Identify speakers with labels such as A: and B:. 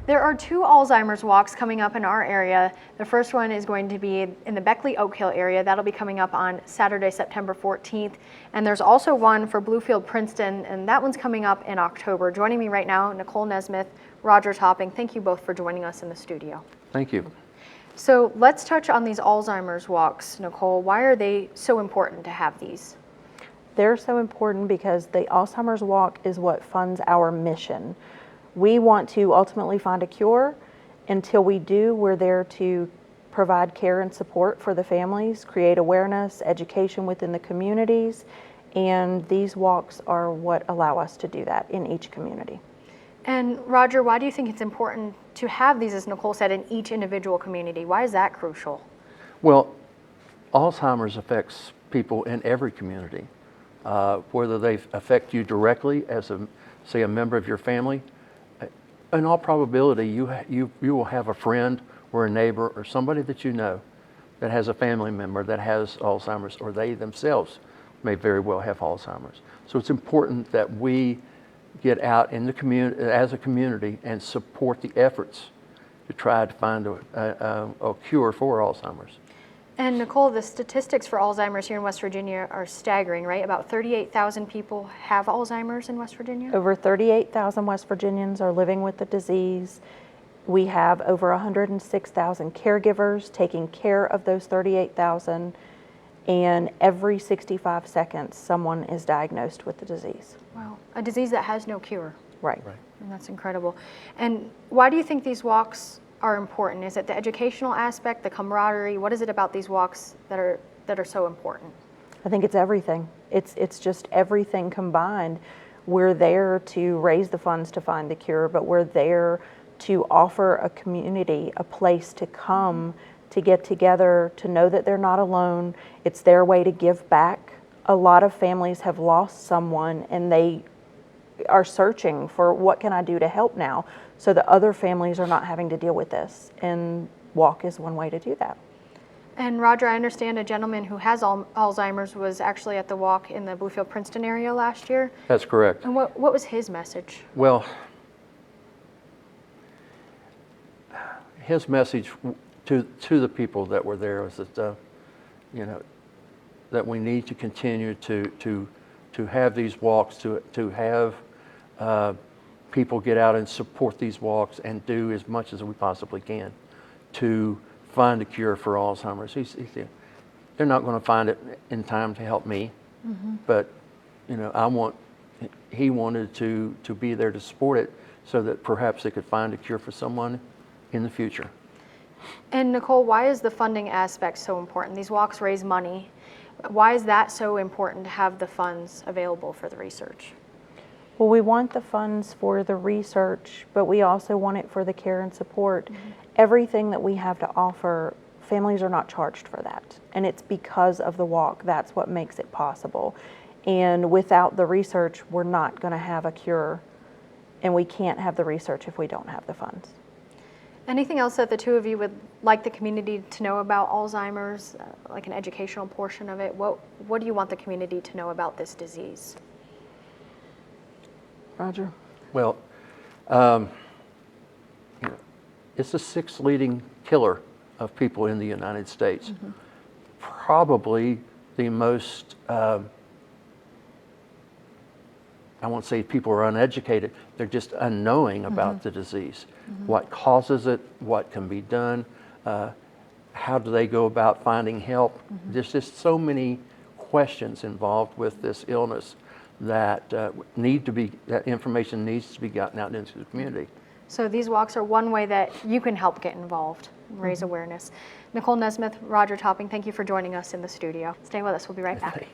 A: There are 2 Alzheimer's walks coming up in our area. The first one is going to be in the Beckley Oak Hill area. That'll be coming up on Saturday, September 14th. And there's also one for Bluefield, Princeton, and that one's coming up in October. Joining me right now, Nicole Nesmith, Roger Topping. Thank you both for joining us in the studio.
B: Thank you.
A: So let's touch on these Alzheimer's walks, Nicole. Why are they so important to have these?
C: They're so important because the Alzheimer's walk is what funds our mission. We want to ultimately find a cure. Until we do, we're there to provide care and support for the families, create awareness, education within the communities, and these walks are what allow us to do that in each community.
A: And Roger, why do you think it's important to have these, as Nicole said, in each individual community? Why is that crucial?
B: Well, Alzheimer's affects people in every community, whether they affect you directly as say a member of your family. In all probability, you will have a friend or a neighbor or somebody that you know that has a family member that has Alzheimer's, or they themselves may very well have Alzheimer's. So it's important that we get out in the community as a community and support the efforts to try to find a cure for Alzheimer's.
A: And Nicole, the statistics for Alzheimer's here in West Virginia are staggering, right? About 38,000 people have Alzheimer's in West Virginia?
C: Over 38,000 West Virginians are living with the disease. We have over 106,000 caregivers taking care of those 38,000, and every 65 seconds someone is diagnosed with the disease.
A: Wow, a disease that has no cure.
C: Right.
A: And that's incredible. And why do you think these walks are important? Is it the educational aspect, the camaraderie? What is it about these walks that are so important?
C: I think it's everything. It's just everything combined. We're there to raise the funds to find the cure, but we're there to offer a community a place to come, to get together, to know that they're not alone. It's their way to give back. A lot of families have lost someone and they are searching for what can I do to help now, so that other families are not having to deal with this. And walk is one way to do that.
A: And Roger, I understand a gentleman who has Alzheimer's was actually at the walk in the Bluefield, Princeton area last year.
B: That's correct.
A: And what was his message?
B: Well, his message to the people that were there was that that we need to continue to have these walks, to have people get out and support these walks and do as much as we possibly can to find a cure for Alzheimer's. They're not going to find it in time to help me, but he wanted to be there to support it so that perhaps they could find a cure for someone in the future.
A: And Nicole, why is the funding aspect so important? These walks raise money. Why is that so important to have the funds available for the research?
C: Well, we want the funds for the research, but we also want it for the care and support. Everything that we have to offer, families are not charged for that. And it's because of the walk. That's what makes it possible. And without the research, we're not going to have a cure. And we can't have the research if we don't have the funds.
A: Anything else that the two of you would like the community to know about Alzheimer's, like an educational portion of it? What do you want the community to know about this disease?
C: Roger?
B: Well, it's the 6th leading killer of people in the United States. Probably the most, I won't say people are uneducated, they're just unknowing about the disease. What causes it, what can be done, how do they go about finding help? There's just so many questions involved with this illness that that information needs to be gotten out into the community.
A: So these walks are one way that you can help get involved, raise awareness. Nicole Nesmith, Roger Topping, thank you for joining us in the studio. Stay with us, we'll be right back.